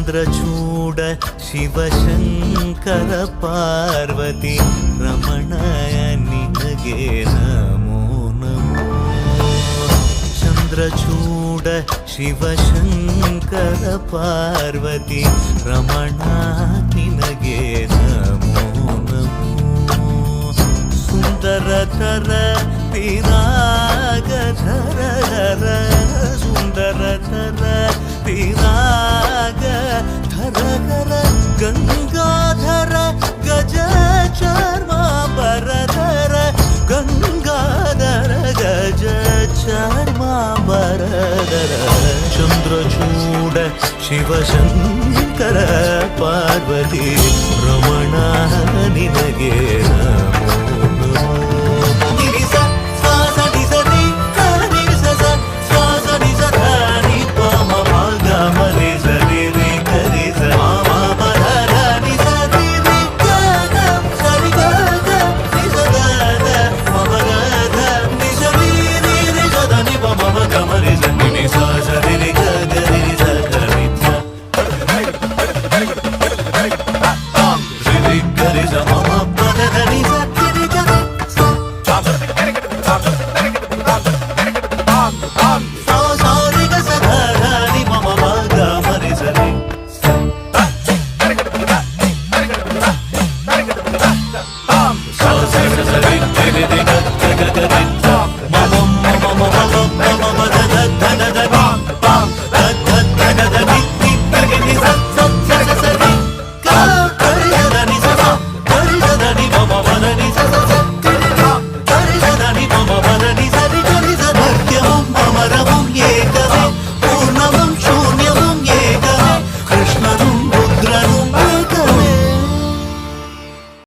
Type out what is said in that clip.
ಚಂದ್ರಚೂಡ ಶಿವಶಂಕರ ಪಾರ್ವತಿ ರಮಣಯ ನಿನಗೆ ನಮೋ ನಮೋ. ಚಂದ್ರಚೂಡ ಶಿವಶಂಕರ ಪಾರ್ವತಿ ರಮಣ ನಿನಗೆ ನಮೋ ನಮೋ. ಸುಂದರತರ ವಿರಾಗಧರ ಧರ ಸುಂದರತರ ವಿರಾಗ ಧರ ಧರ ಗಂಗಾಧರ ಗಜ ಚರ್ಮಾಂಬರಧರ ಗಂಗಾಧರ ಗಜ ಚರ್ಮಾಂಬರಧರ. ಚಂದ್ರಚೂಡ ಶಿವಶಂಕರ ಪಾರ್ವತಿ ರಮಣ ನಿನಗೆ